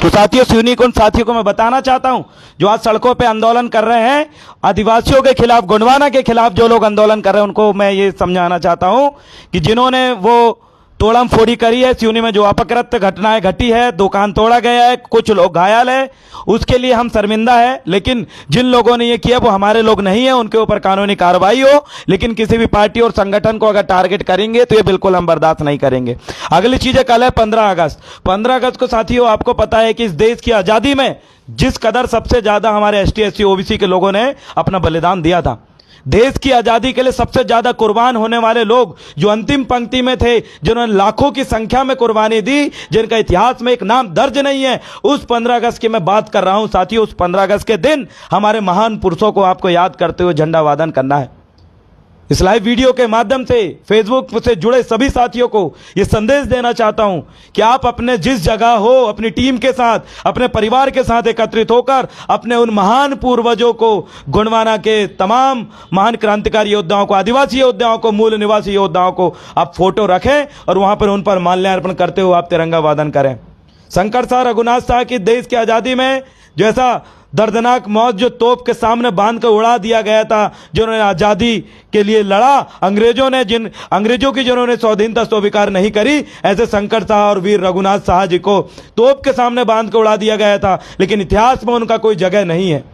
तो साथियों, सिवनी के उन साथियों को मैं बताना चाहता हूं जो आज सड़कों पे आंदोलन कर रहे हैं, आदिवासियों के खिलाफ, गोंडवाना के खिलाफ जो लोग आंदोलन कर रहे हैं, उनको मैं ये समझाना चाहता हूं कि जिन्होंने वो तोड़म फोड़ी करी है, सिवनी में जो अपकृत्य घटनाएं घटी है, दुकान तोड़ा गया है, कुछ लोग घायल है, उसके लिए हम शर्मिंदा है। लेकिन जिन लोगों ने ये किया वो हमारे लोग नहीं है, उनके ऊपर कानूनी कार्रवाई हो। लेकिन किसी भी पार्टी और संगठन को अगर टारगेट करेंगे तो ये बिल्कुल हम बर्दाश्त नहीं करेंगे। अगली चीज है, कल है 15 अगस्त। 15 अगस्त को साथियों आपको पता है कि इस देश की आजादी में जिस कदर सबसे ज्यादा हमारे एसटी एससी ओबीसी के लोगों ने अपना बलिदान दिया था, देश की आजादी के लिए सबसे ज्यादा कुर्बान होने वाले लोग जो अंतिम पंक्ति में थे, जिन्होंने लाखों की संख्या में कुर्बानी दी, जिनका इतिहास में एक नाम दर्ज नहीं है, उस 15 अगस्त की मैं बात कर रहा हूं साथियों। उस 15 अगस्त के दिन हमारे महान पुरुषों को आपको याद करते हुए झंडा वादन करना है। इस लाइव वीडियो के माध्यम से फेसबुक से जुड़े सभी साथियों को यह संदेश देना चाहता हूं कि आप अपने जिस जगह हो, अपनी टीम के साथ, अपने परिवार के साथ एकत्रित होकर अपने उन महान पूर्वजों को, गोंडवाना के तमाम महान क्रांतिकारी योद्धाओं को, आदिवासी योद्धाओं को, मूल निवासी योद्धाओं को आप फोटो रखें और वहां पर उन पर माल्यार्पण करते हुए आप तिरंगा वादन करें। शंकर शाह, रघुनाथ शाह की देश की आजादी में जैसा दर्दनाक मौत जो तोप के सामने बांध कर उड़ा दिया गया था, जिन्होंने आजादी के लिए लड़ा, अंग्रेजों की जिन्होंने स्वाधीनता स्वीकार नहीं करी, ऐसे शंकर शाह और वीर रघुनाथ शाह जी को तोप के सामने बांध कर उड़ा दिया गया था, लेकिन इतिहास में उनका कोई जगह नहीं है।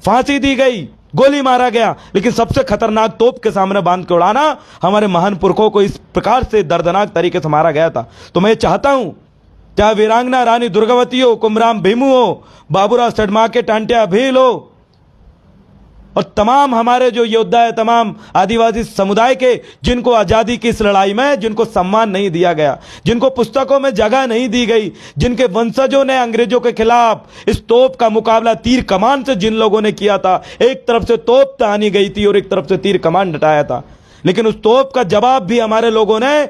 फांसी दी गई, गोली मारा गया, लेकिन सबसे खतरनाक तोप के सामने बांध के उड़ाना, हमारे महान पुरखों को इस प्रकार से दर्दनाक तरीके से मारा गया था। तो मैं चाहता हूं, चाहे वीरांगना रानी दुर्गावती हो, कुमराम भीमू हो, बाबूराव सडमाके टांटिया भील हो, और तमाम हमारे जो योद्धा है, तमाम आदिवासी समुदाय के, जिनको आजादी की इस लड़ाई में जिनको सम्मान नहीं दिया गया, जिनको पुस्तकों में जगह नहीं दी गई, जिनके वंशजों ने अंग्रेजों के खिलाफ इस तोप का मुकाबला तीर कमान से जिन लोगों ने किया था, एक तरफ से तोप तानी गई थी और एक तरफ से तीर कमान डटाया था, लेकिन उस तोप का जवाब भी हमारे लोगों ने,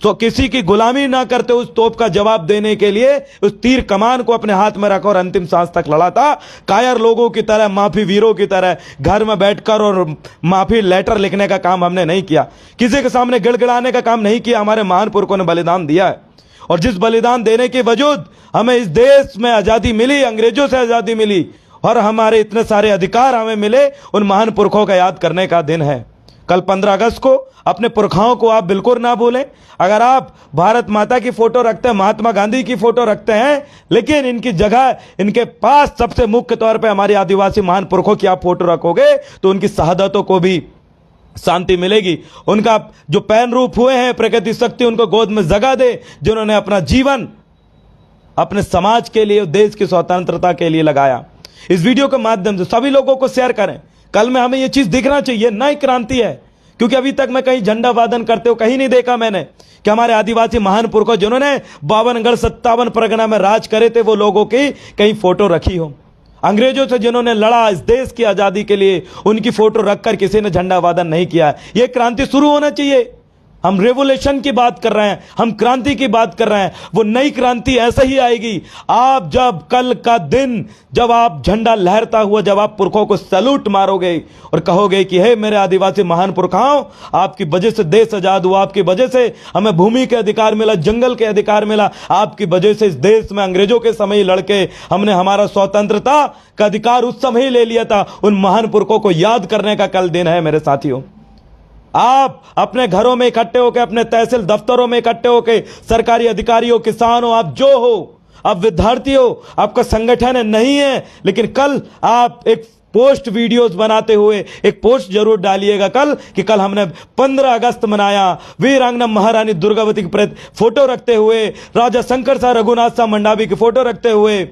तो किसी की गुलामी ना करते उस तोप का जवाब देने के लिए उस तीर कमान को अपने हाथ में रखा और अंतिम सांस तक लड़ा था। कायर लोगों की तरह, माफी वीरों की तरह घर में बैठकर और माफी लेटर लिखने का काम हमने नहीं किया, किसी के सामने गिड़गिड़ाने का काम नहीं किया। हमारे महान पुरखों ने बलिदान दिया है, और जिस बलिदान देने के वजूद हमें इस देश में आजादी मिली, अंग्रेजों से आजादी मिली, और हमारे इतने सारे अधिकार हमें मिले, उन महान पुरखों का याद करने का दिन है। कल 15 अगस्त को अपने पुरखाओं को आप बिल्कुल ना भूलें। अगर आप भारत माता की फोटो रखते हैं, महात्मा गांधी की फोटो रखते हैं, लेकिन इनकी जगह, इनके पास सबसे मुख्य तौर पे हमारी आदिवासी महान पुरखों की आप फोटो रखोगे तो उनकी शहादतों को भी शांति मिलेगी। उनका जो पैन रूप हुए हैं, प्रकृति शक्ति उनको गोद में जगह दे, जिन्होंने अपना जीवन अपने समाज के लिए, देश की स्वतंत्रता के लिए लगाया। इस वीडियो के माध्यम से सभी लोगों को शेयर करें। कल में हमें यह चीज दिखना चाहिए, नई क्रांति है, क्योंकि अभी तक मैं कहीं झंडा वादन करते हो कहीं नहीं देखा मैंने कि हमारे आदिवासी महान पुरखों जिन्होंने 52गढ़ 57 परगना में राज करे थे, वो लोगों की कहीं फोटो रखी हो। अंग्रेजों से जिन्होंने लड़ा इस देश की आजादी के लिए, उनकी फोटो रखकर किसी ने झंडा वादन नहीं किया। यह क्रांति शुरू होना चाहिए। हम रेवोल्यूशन की बात कर रहे हैं, हम क्रांति की बात कर रहे हैं। वो नई क्रांति ऐसे ही आएगी आप जब कल का दिन, जब आप झंडा लहरता हुआ, जब आप पुरखों को सैल्यूट मारोगे और कहोगे कि हे मेरे आदिवासी महान पुरखाओं, आपकी वजह से देश आजाद हुआ, आपकी वजह से हमें भूमि के अधिकार मिला, जंगल के अधिकार मिला, आपकी वजह से इस देश में अंग्रेजों के समय लड़के हमने हमारा स्वतंत्रता का अधिकार उस समय ही ले लिया था। उन महान पुरखों को याद करने का कल दिन है मेरे साथियों। आप अपने घरों में इकट्ठे होकर, अपने तहसील दफ्तरों में इकट्ठे होकर, सरकारी अधिकारियों, किसानों, आप जो हो, आप विद्यार्थी हो, आपका संगठन है नहीं है, लेकिन कल आप एक पोस्ट वीडियोस बनाते हुए एक पोस्ट जरूर डालिएगा कल कि कल हमने 15 अगस्त मनाया, वीरांगना महारानी दुर्गावती की फोटो रखते हुए, राजा शंकर शाह रघुनाथ शाह मंडावी की फोटो रखते हुए,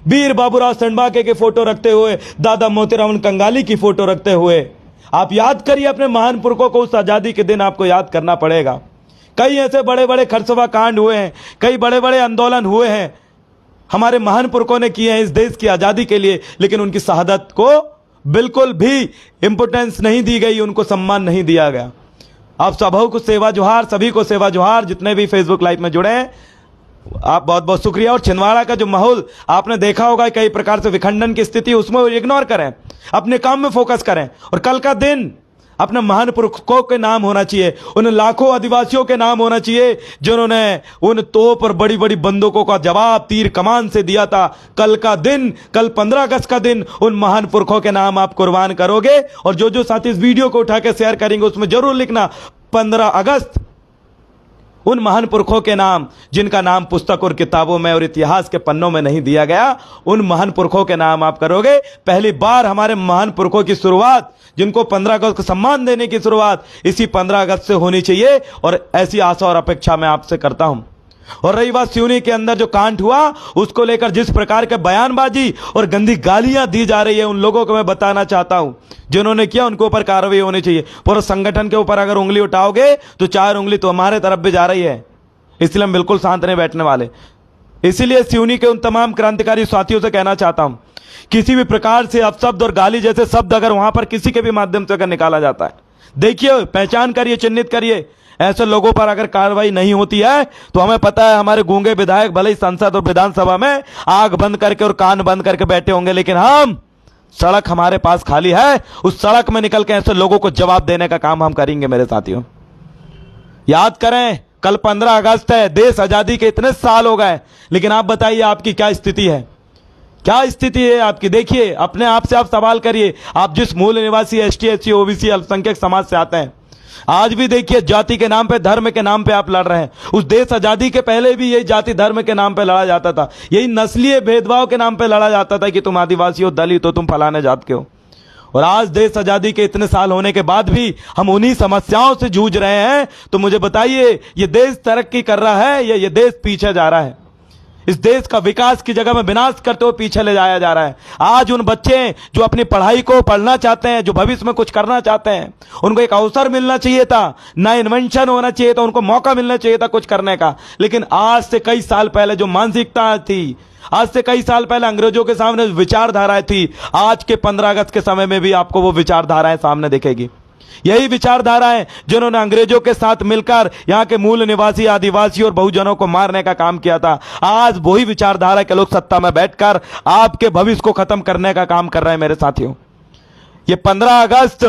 वीर बाबूराव सडमाके की फोटो रखते हुए, दादा मोतीराम कंगाली की फोटो रखते हुए आप याद करिए अपने महान पुरखों को। उस आजादी के दिन आपको याद करना पड़ेगा। कई ऐसे बड़े बड़े खरसवा कांड हुए हैं, कई बड़े बड़े आंदोलन हुए हैं, हमारे महान पुरखों ने किए हैं इस देश की आजादी के लिए, लेकिन उनकी शहादत को बिल्कुल भी इंपोर्टेंस नहीं दी गई, उनको सम्मान नहीं दिया गया। आप सबों को सेवा जोहार, सभी को सेवा जोहार, जितने भी फेसबुक लाइव में जुड़े हैं आप बहुत बहुत शुक्रिया। और छिंदवाड़ा का जो माहौल आपने देखा होगा, कई प्रकार से विखंडन की स्थिति, उसमें इग्नोर करें, अपने काम में फोकस करें। और कल का दिन अपने महान पुरखों के नाम होना चाहिए, उन लाखों आदिवासियों के नाम होना चाहिए जिन्होंने उन तोप और बड़ी बड़ी बंदूकों का जवाब तीर कमान से दिया था। कल का दिन, कल 15 अगस्त का दिन, उन महान पुरखों के नाम आप कुर्बान करोगे। और जो साथी इस वीडियो को उठा के शेयर करेंगे उसमें जरूर लिखना 15 अगस्त उन महान पुरखों के नाम जिनका नाम पुस्तक और किताबों में और इतिहास के पन्नों में नहीं दिया गया, उन महान पुरखों के नाम आप करोगे। पहली बार हमारे महान पुरखों की शुरुआत, जिनको 15 अगस्त को सम्मान देने की शुरुआत इसी 15 अगस्त से होनी चाहिए, और ऐसी आशा और अपेक्षा मैं आपसे करता हूं। और रही बात सिवनी के अंदर जो कांड हुआ, उसको लेकर जिस प्रकार के बयानबाजी और गंदी गालियां दी जा रही है, उन लोगों को मैं बताना चाहता हूं जिन्होंने किया उनके ऊपर कार्रवाई होनी चाहिए। पूरे संगठन के ऊपर अगर उंगली उठाओगे तो 4 उंगली तो हमारे तरफ भी जा रही है, इसलिए हम बिल्कुल शांत नहीं बैठने वाले। इसीलिए सिवनी के उन तमाम क्रांतिकारी साथियों से कहना चाहता हूं, किसी भी प्रकार से अपशब्द और गाली जैसे शब्द अगर वहां पर किसी के भी माध्यम से अगर निकाला जाता है, देखिए, पहचान करिए, चिन्हित करिए। ऐसे लोगों पर अगर कार्रवाई नहीं होती है तो हमें पता है हमारे गूंगे विधायक भले ही संसद और विधानसभा में आंख बंद करके और कान बंद करके बैठे होंगे, लेकिन हम, सड़क हमारे पास खाली है, उस सड़क में निकल के ऐसे लोगों को जवाब देने का काम हम करेंगे। मेरे साथियों, याद करें, कल 15 अगस्त है, देश आजादी के इतने साल हो गए, लेकिन आप बताइए आपकी क्या स्थिति है, क्या स्थिति है आपकी? देखिए, अपने आप से आप सवाल करिए। आप जिस मूल निवासी एसटी, एससी, ओबीसी, अल्पसंख्यक समाज से आते हैं, आज भी देखिए जाति के नाम पे, धर्म के नाम पे आप लड़ रहे हैं। उस देश आजादी के पहले भी यही जाति धर्म के नाम पे लड़ा जाता था, यही नस्लीय भेदभाव के नाम पे लड़ा जाता था कि तुम आदिवासी हो, दलित हो, तुम फलाने जात के हो। और आज देश आजादी के इतने साल होने के बाद भी हम उन्हीं समस्याओं से जूझ रहे हैं। तो मुझे बताइए, ये देश तरक्की कर रहा है या ये देश पीछे जा रहा है? इस देश का विकास की जगह में विनाश करते हुए पीछे ले जाया जा रहा है। आज उन बच्चे जो अपनी पढ़ाई को पढ़ना चाहते हैं, जो भविष्य में कुछ करना चाहते हैं, उनको एक अवसर मिलना चाहिए था, ना इन्वेंशन होना चाहिए था, उनको मौका मिलना चाहिए था कुछ करने का। लेकिन आज से कई साल पहले जो मानसिकता थी, आज से कई साल पहले अंग्रेजों के सामने विचारधाराएं थी, आज के 15 अगस्त के समय में भी आपको वो विचारधाराएं सामने दिखेगी। यही विचारधाराएं जिन्होंने अंग्रेजों के साथ मिलकर यहां के मूल निवासी आदिवासी और बहुजनों को मारने का काम किया था, आज वही विचारधारा के लोग सत्ता में बैठकर आपके भविष्य को खत्म करने का काम कर रहे हैं। मेरे साथियों, ये 15 अगस्त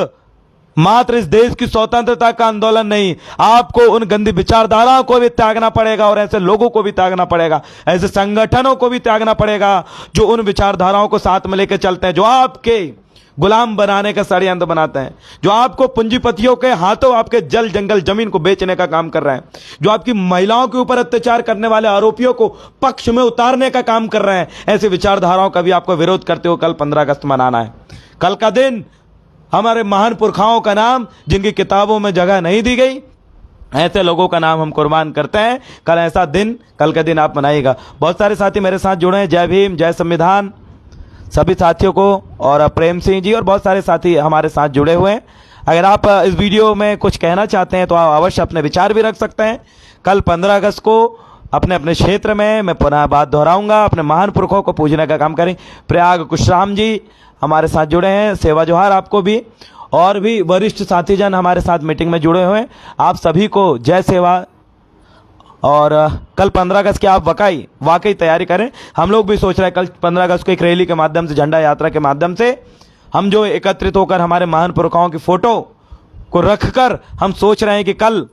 मात्र इस देश की स्वतंत्रता का आंदोलन नहीं, आपको उन गंदी विचारधाराओं को भी त्यागना पड़ेगा और ऐसे लोगों को भी त्यागना पड़ेगा, ऐसे संगठनों को भी त्यागना पड़ेगा जो उन विचारधाराओं को साथ में लेकर चलते हैं, जो आपके गुलाम बनाने का षड्यंत्र बनाते हैं, जो आपको पूंजीपतियों के हाथों आपके जल जंगल जमीन को बेचने का काम कर रहे हैं, जो आपकी महिलाओं के ऊपर अत्याचार करने वाले आरोपियों को पक्ष में उतारने का काम कर रहे हैं। ऐसी विचारधाराओं का भी आपको विरोध करते हुए कल 15 अगस्त मनाना है। कल का दिन हमारे महान पुरखाओं का नाम जिनकी किताबों में जगह नहीं दी गई, ऐसे लोगों का नाम हम कुर्बान करते हैं। कल ऐसा दिन, कल का दिन आप मनाइएगा। बहुत सारे साथी मेरे साथ जुड़े हैं। जय भीम, जय संविधान सभी साथियों को, और प्रेम सिंह जी और बहुत सारे साथी हमारे साथ जुड़े हुए हैं। अगर आप इस वीडियो में कुछ कहना चाहते हैं तो आप अवश्य अपने विचार भी रख सकते हैं। कल 15 अगस्त को अपने अपने क्षेत्र में, मैं पुनः बात दोहराऊंगा, अपने महान पुरखों को पूजने का काम करें। प्रयाग कुशराम जी हमारे साथ जुड़े हैं, सेवा जोहार आपको भी, और भी वरिष्ठ साथीजन हमारे साथ मीटिंग में जुड़े हुए हैं। आप सभी को जय सेवा। और कल 15 अगस्त की आप वाकई तैयारी करें। हम लोग भी सोच रहे हैं कल 15 अगस्त को एक रैली के माध्यम से, झंडा यात्रा के माध्यम से हम जो एकत्रित होकर हमारे महान पुरखाओं की फोटो को रखकर हम सोच रहे हैं कि कल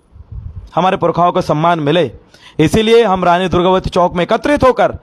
हमारे पुरखाओं को सम्मान मिले। इसीलिए हम रानी दुर्गावती चौक में एकत्रित होकर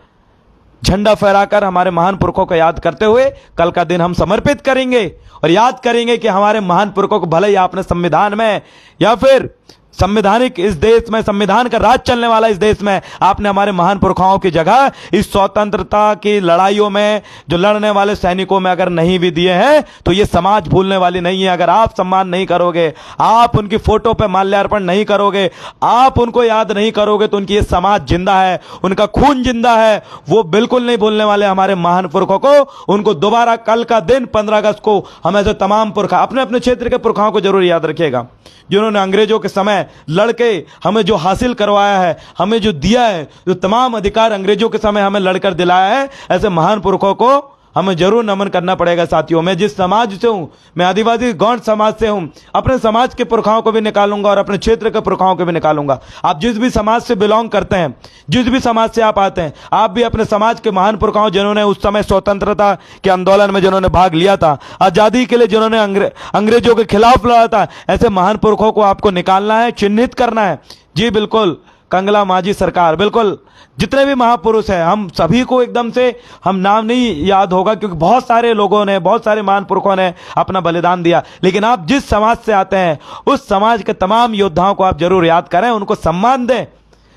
झंडा फहराकर हमारे महान पुरखों को याद करते हुए कल का दिन हम समर्पित करेंगे और याद करेंगे कि हमारे महान पुरखों को भले ही आपने संविधान में या फिर संवैधानिक इस देश में, संविधान का राज चलने वाला इस देश में, आपने हमारे महान पुरखाओं की जगह इस स्वतंत्रता की लड़ाइयों में जो लड़ने वाले सैनिकों में अगर नहीं भी दिए हैं तो ये समाज भूलने वाली नहीं है। अगर आप सम्मान नहीं करोगे, आप उनकी फोटो पे माल्यार्पण नहीं करोगे, आप उनको याद नहीं करोगे, तो उनकी ये समाज जिंदा है, उनका खून जिंदा है, वो बिल्कुल नहीं भूलने वाले हमारे महान पुरखों को। उनको दोबारा कल का दिन 15 अगस्त को हम ऐसे तमाम पुरखा, अपने अपने क्षेत्र के पुरखाओं को जरूर याद रखिएगा जिन्होंने अंग्रेजों के समय लड़के हमें जो हासिल करवाया है, हमें जो दिया है, जो तमाम अधिकार अंग्रेजों के समय हमें लड़कर दिलाया है, ऐसे महान पुरखों को हमें जरूर नमन करना पड़ेगा साथियों। मैं जिस समाज से हूं, मैं आदिवासी गौंड समाज से हूं, अपने समाज के पुरखाओं को भी निकालूंगा और अपने क्षेत्र के पुरखाओं को भी निकालूंगा। आप जिस भी समाज से बिलोंग करते हैं, जिस भी समाज से आप आते हैं, आप भी अपने समाज के महान पुरखाओं, जिन्होंने उस समय स्वतंत्रता के आंदोलन में जिन्होंने भाग लिया था, आजादी के लिए जिन्होंने अंग्रेजों के खिलाफ लड़ा था, ऐसे महान पुरखों को आपको निकालना है, चिन्हित करना है। जी बिल्कुल, कंगला माझी सरकार, बिल्कुल जितने भी महापुरुष हैं, हम सभी को एकदम से हम नाम नहीं याद होगा, क्योंकि बहुत सारे लोगों ने, बहुत सारे महान पुरखों ने अपना बलिदान दिया। लेकिन आप जिस समाज से आते हैं, उस समाज के तमाम योद्धाओं को आप जरूर याद करें, उनको सम्मान दें।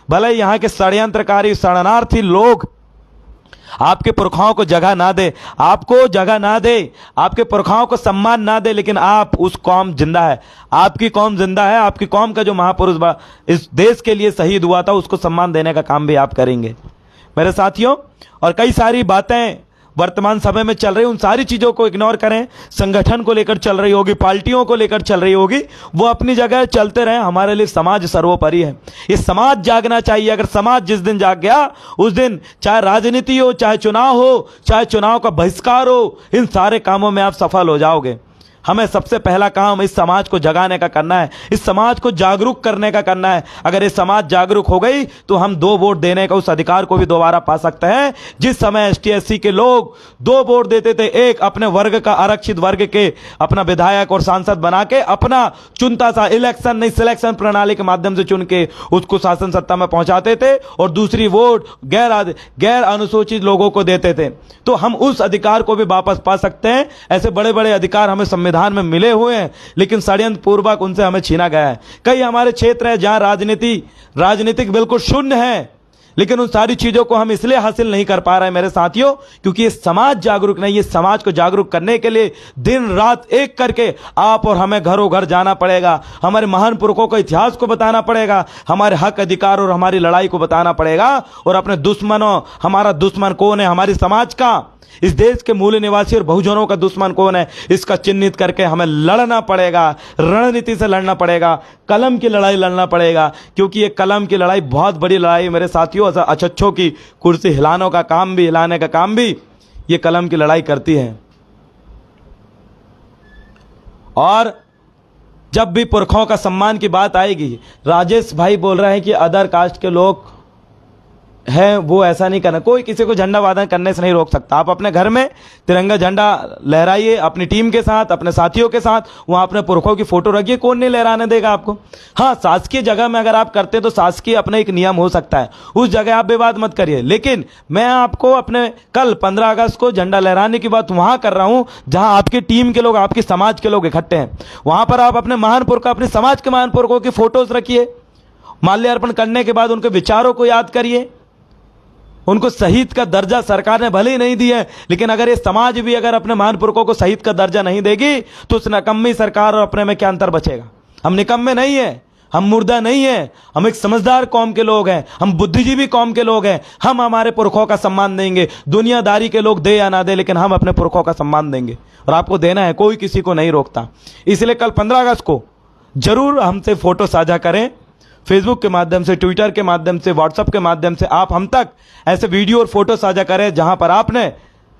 भले यहाँ के षड्यंत्रकारी, शरणार्थी लोग आपके पुरखाओं को जगह ना दे, आपको जगह ना दे, आपके पुरखाओं को सम्मान ना दे, लेकिन आप, उस कौम जिंदा है, आपकी कौम जिंदा है, आपकी कौम का जो महापुरुष इस देश के लिए शहीद हुआ था, उसको सम्मान देने का काम भी आप करेंगे मेरे साथियों। और कई सारी बातें वर्तमान समय में चल रही, उन सारी चीजों को इग्नोर करें। संगठन को लेकर चल रही होगी, पार्टियों को लेकर चल रही होगी, वो अपनी जगह चलते रहे। हमारे लिए समाज सर्वोपरि है। ये समाज जागना चाहिए। अगर समाज जिस दिन जाग गया, उस दिन चाहे राजनीति हो, चाहे चुनाव हो, चाहे चुनाव का बहिष्कार हो, इन सारे कामों में आप सफल हो जाओगे। हमें सबसे पहला काम इस समाज को जगाने का करना है, इस समाज को जागरूक करने का करना है। अगर ये समाज जागरूक हो गई तो हम 2 वोट देने का उस अधिकार को भी दोबारा पा सकते हैं। जिस समय ST/SC के लोग 2 वोट देते थे, एक अपने वर्ग का, आरक्षित वर्ग के अपना विधायक और सांसद बना के, अपना चुनता सा, इलेक्शन नहीं सिलेक्शन प्रणाली के माध्यम से चुन के उसको शासन सत्ता में पहुंचाते थे, और दूसरी वोट गैर अनुसूचित लोगों को देते थे। तो हम उस अधिकार को भी वापस पा सकते हैं। ऐसे बड़े बड़े अधिकार हमें संविधान में मिले हुए हैं, लेकिन षड्यंत्र पूर्वक उनसे हमें छीना गया है। कई हमारे क्षेत्र है जहां राजनीतिक बिल्कुल शून्य है, लेकिन उन सारी चीजों को हम इसलिए हासिल नहीं कर पा रहे हैं मेरे साथियों, क्योंकि ये समाज जागरूक नहीं है। समाज को जागरूक करने के लिए दिन रात एक करके आप और हमें घरों घर जाना पड़ेगा, हमारे महान पुरखों का इतिहास को बताना पड़ेगा, हमारे हक अधिकार और हमारी लड़ाई को बताना पड़ेगा। और अपने दुश्मनों, हमारा दुश्मन कौन है, हमारी समाज का, इस देश के मूल निवासी और बहुजनों का दुश्मन कौन है, इसका चिन्हित करके हमें लड़ना पड़ेगा। रणनीति से लड़ना पड़ेगा, कलम की लड़ाई लड़ना पड़ेगा, क्योंकि ये कलम की लड़ाई बहुत बड़ी लड़ाई मेरे साथियों। अच्छों की कुर्सी हिलाने का काम भी ये कलम की लड़ाई करती है। और जब भी पुरखों का सम्मान की बात आएगी, राजेश भाई बोल रहे हैं कि अदर कास्ट के लोग है वो ऐसा नहीं करना। कोई किसी को झंडा वादन करने से नहीं रोक सकता। आप अपने घर में तिरंगा झंडा लहराइए, अपनी टीम के साथ, अपने साथियों के साथ, वहां अपने पुरखों की फोटो रखिए, कौन नहीं लहराने देगा आपको। हाँ, शासकीय जगह में अगर आप करते तो शासकीय अपना एक नियम हो सकता है, उस जगह आप विवाद मत करिए। लेकिन मैं आपको अपने कल 15 अगस्त को झंडा लहराने की बात वहां कर रहा हूं जहां आपकी टीम के लोग, आपके समाज के लोग इकट्ठे हैं। वहां पर आप अपने महान पुरखों, अपने समाज के महान पुरखों की फोटोज रखिए, माल्यार्पण करने के बाद उनके विचारों को याद करिए। उनको शहीद का दर्जा सरकार ने भले ही नहीं दिया है, लेकिन अगर ये समाज भी अगर अपने महान पुरखों को शहीद का दर्जा नहीं देगी तो उस निकम्मी सरकार और अपने में क्या अंतर बचेगा। हम निकम्मे नहीं है, हम मुर्दा नहीं है, हम एक समझदार कौम के लोग हैं, हम बुद्धिजीवी कौम के लोग हैं। हम हमारे पुरखों का सम्मान देंगे, दुनियादारी के लोग दे या ना दे, लेकिन हम अपने पुरखों का सम्मान देंगे और आपको देना है, कोई किसी को नहीं रोकता। इसलिए कल 15 अगस्त को जरूर हमसे फोटो साझा करें, फेसबुक के माध्यम से, ट्विटर के माध्यम से, व्हाट्सएप के माध्यम से आप हम तक ऐसे वीडियो और फोटो साझा करें जहां पर आपने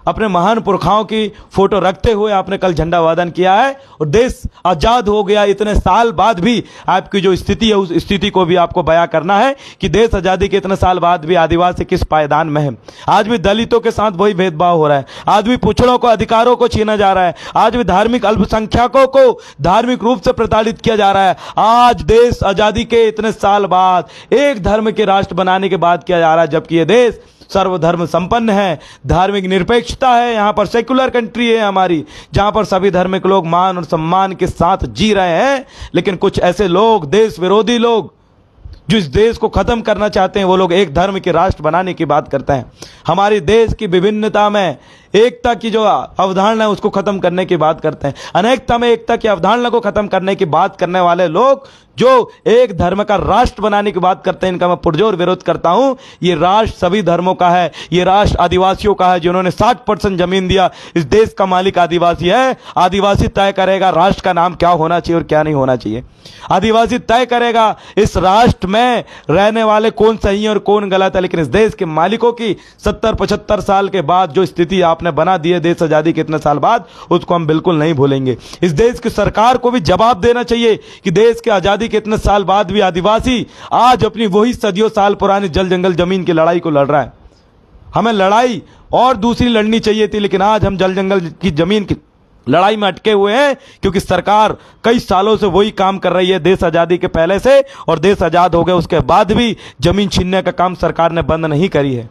अपने महान पुरखाओं की फोटो रखते हुए आपने कल झंडा वादन किया है। और देश आजाद हो गया इतने साल बाद भी आपकी जो स्थिति है, उस स्थिति को भी आपको बयां करना है कि देश आजादी के इतने साल बाद भी आदिवासी किस पायदान में है। आज भी दलितों के साथ वही भेदभाव हो रहा है, आज भी पिछड़ों को अधिकारों को छीना जा रहा है, आज भी धार्मिक अल्पसंख्यकों को धार्मिक रूप से प्रताड़ित किया जा रहा है। आज देश आजादी के इतने साल बाद एक धर्म के राष्ट्र बनाने के बाद किया जा रहा है, जबकि यह देश सर्वधर्म संपन्न है, धार्मिक निरपेक्षता है, यहाँ पर सेक्युलर कंट्री है हमारी, जहाँ पर सभी धर्म के लोग मान और सम्मान के साथ जी रहे हैं। लेकिन कुछ ऐसे लोग, देश विरोधी लोग, जो इस देश को खत्म करना चाहते हैं, वो लोग एक धर्म के राष्ट्र बनाने की बात करते हैं। हमारे देश की विभिन्नता में एकता की जो अवधारणा है उसको खत्म करने की बात करते हैं। अनेकता में एकता की अवधारणा को खत्म करने की बात करने वाले लोग जो एक धर्म का राष्ट्र बनाने की बात करते हैं, इनका मैं पुरजोर विरोध करता हूं। ये राष्ट्र सभी धर्मों का है, ये राष्ट्र आदिवासियों का है, जिन्होंने 60% जमीन दिया। इस देश का मालिक आदिवासी है। आदिवासी तय करेगा राष्ट्र का नाम क्या होना चाहिए और क्या नहीं होना चाहिए। आदिवासी तय करेगा इस राष्ट्र में रहने वाले कौन सही है और कौन गलत है। लेकिन इस देश के मालिकों की 70-75 साल के बाद जो स्थिति आपने आपने बना दिए देश आज़ादी के इतने साल बाद, उसको हम बिल्कुल नहीं भूलेंगे। इस देश की सरकार को भी जवाब देना चाहिए कि देश के आज़ादी के इतने साल बाद भी आदिवासी आज अपनी वही सदियों साल पुरानी जल जंगल जमीन की लड़ाई को लड़ रहा है। हमें लड़ाई और दूसरी लड़नी चाहिए थी, लेकिन आज हम जल जंगल की जमीन की लड़ाई में अटके हुए हैं, क्योंकि सरकार कई सालों से वही काम कर रही है देश आज़ादी के पहले से, और देश आज़ाद हो गए उसके बाद भी जमीन छीनने का काम सरकार ने बंद नहीं करी है।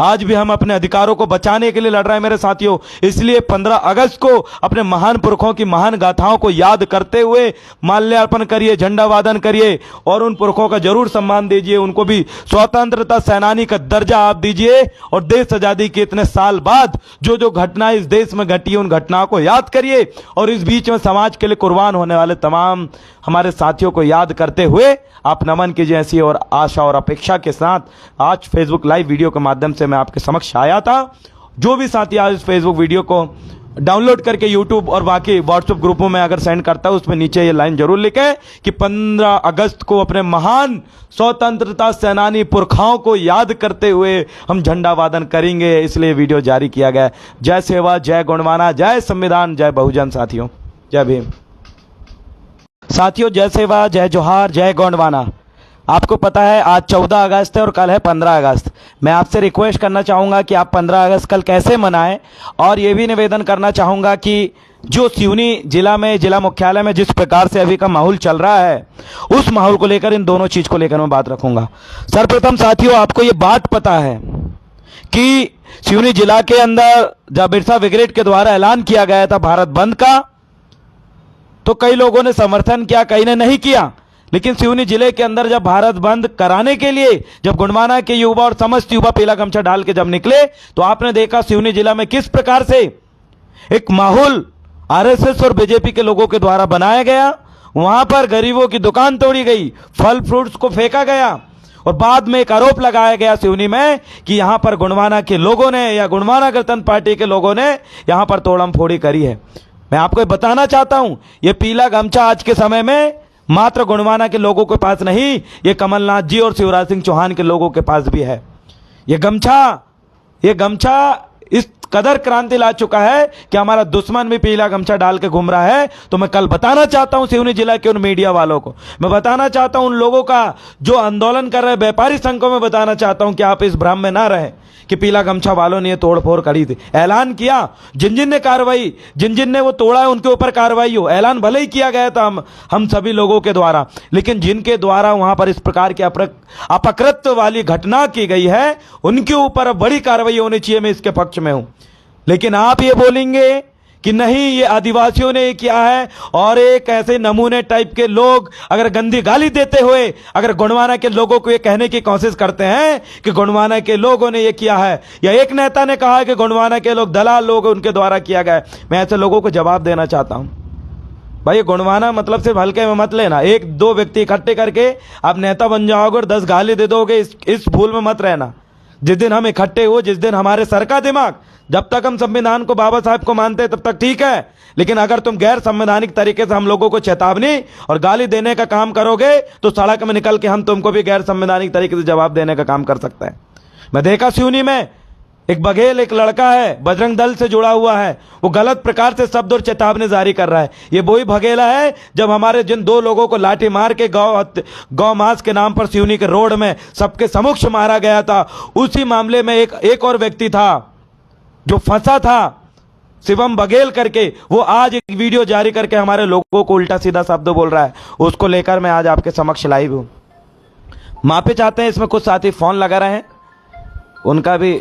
आज भी हम अपने अधिकारों को बचाने के लिए लड़ रहे हैं मेरे साथियों। इसलिए 15 अगस्त को अपने महान पुरखों की महान गाथाओं को याद करते हुए माल्यार्पण करिए, झंडा वादन करिए और उन पुरखों का जरूर सम्मान दीजिए। उनको भी स्वतंत्रता सेनानी का दर्जा आप दीजिए, और देश आज़ादी के इतने साल बाद जो जो घटनाएं इस देश में घटी उन घटनाओं को याद करिए, और इस बीच में समाज के लिए कुर्बान होने वाले तमाम हमारे साथियों को याद करते हुए आप नमन कीजिए। ऐसी और आशा और अपेक्षा के साथ आज फेसबुक लाइव वीडियो के माध्यम से मैं आपके समक्ष आया था। जो भी साथी आज इस फेसबुक वीडियो को डाउनलोड करके यूट्यूब और बाकी व्हाट्सएप ग्रुपों में अगर सेंड करता है, उसमें नीचे ये लाइन जरूर लिखें कि 15 अगस्त को अपने महान स्वतंत्रता सेनानी पुरखाओं को याद करते हुए हम झंडा वादन करेंगे। इसलिए वीडियो जारी किया गया। जय सेवा, जय गुणवाना, जय संविधान, जय बहुजन। साथियों जय भीम। साथियों जय सेवा, जय जोहार, जय गोंडवाना। आपको पता है आज 14 अगस्त है और कल है 15 अगस्त। मैं आपसे रिक्वेस्ट करना चाहूँगा कि आप 15 अगस्त कल कैसे मनाएं, और ये भी निवेदन करना चाहूँगा कि जो सिवनी जिला में, जिला मुख्यालय में जिस प्रकार से अभी का माहौल चल रहा है, उस माहौल को लेकर, इन दोनों चीज़ को लेकर मैं बात रखूँगा। सर्वप्रथम साथियों आपको ये बात पता है कि सिवनी जिला के अंदर जब बिरसा ब्रिगेड के द्वारा ऐलान किया गया था भारत बंद का, तो कई लोगों ने समर्थन किया, कई ने नहीं किया। लेकिन सिवनी जिले के अंदर जब भारत बंद कराने के लिए जब गुणवाना के युवा और समस्त युवा पीला गमछा डाल के जब निकले, तो आपने देखा सिवनी जिला में किस प्रकार से एक माहौल आरएसएस और बीजेपी के लोगों के द्वारा बनाया गया। वहां पर गरीबों की दुकान तोड़ी गई, फल फ्रूट्स को फेंका गया, और बाद में एक आरोप लगाया गया सिवनी में कि यहां पर गुणवाना के लोगों ने या गुणवाना गणतंत्र पार्टी के लोगों ने यहां पर तोड़म फोड़ी करी है। मैं आपको बताना चाहता हूं, यह पीला गमछा आज के समय में मात्र गुणवाना के लोगों के पास नहीं, ये कमलनाथ जी और शिवराज सिंह चौहान के लोगों के पास भी है। ये गमछा इस कदर क्रांति ला चुका है कि हमारा दुश्मन भी पीला गमछा डाल के घूम रहा है। तो मैं कल बताना चाहता हूं सिवनी जिला के उन मीडिया वालों को, मैं बताना चाहता हूं उन लोगों का जो आंदोलन कर रहे व्यापारी संघ को, मैं बताना चाहता हूं कि आप इस भ्रम में ना रहे कि पीला गमछा वालों ने ये तोड़फोड़ करी थी। ऐलान किया, जिन जिन ने कार्रवाई, जिन जिन ने वो तोड़ा है उनके ऊपर कार्रवाई हो, ऐलान भले ही किया गया था हम सभी लोगों के द्वारा, लेकिन जिनके द्वारा वहां पर इस प्रकार की अपकृत्य वाली घटना की गई है उनके ऊपर अब बड़ी कार्रवाई होनी चाहिए। मैं इसके पक्ष में हूं। लेकिन आप ये बोलेंगे कि नहीं ये आदिवासियों ने किया है, और एक ऐसे नमूने टाइप के लोग अगर गंदी गाली देते हुए अगर गुणवाना के लोगों को ये कहने की कोशिश करते हैं कि गुणवाना के लोगों ने ये किया है, या एक नेता ने कहा है कि गुणवाना के लोग दलाल लोग उनके द्वारा किया गया है, मैं ऐसे लोगों को जवाब देना चाहता हूं। भाई ये गुणवाना मतलब सिर्फ हल्के में मत लेना। एक दो व्यक्ति इकट्ठे करके आप नेता बन जाओगे और 10 गाली दे दोगे, इस भूल में मत रहना। जिस दिन हम इकट्ठे हो, जिस दिन हमारे सर का दिमाग, जब तक हम संविधान को, बाबा साहब को मानते हैं तब तक ठीक है, लेकिन अगर तुम गैर संवैधानिक तरीके से हम लोगों को चेतावनी और गाली देने का काम करोगे तो सड़क में निकल के हम तुमको भी गैर संवैधानिक तरीके से जवाब देने का काम कर सकते हैं। मैं देखा सिवनी में एक बघेल, एक लड़का है, बजरंग दल से जुड़ा हुआ है, वो गलत प्रकार से शब्द और चेतावनी जारी कर रहा है। ये वही बघेला है जब हमारे जिन 2 लोगों को लाठी मार के गौ मांस के नाम पर सिवनी के रोड में सबके समक्ष मारा गया था। उसी मामले में एक और व्यक्ति था जो फंसा था, शिवम बघेल करके, वो आज एक वीडियो जारी करके हमारे लोगों को उल्टा सीधा शब्द बोल रहा है। उसको लेकर मैं आज आपके समक्ष लाइव हूं। माफी चाहते हैं, इसमें कुछ साथी फोन लगा रहे हैं, उनका भी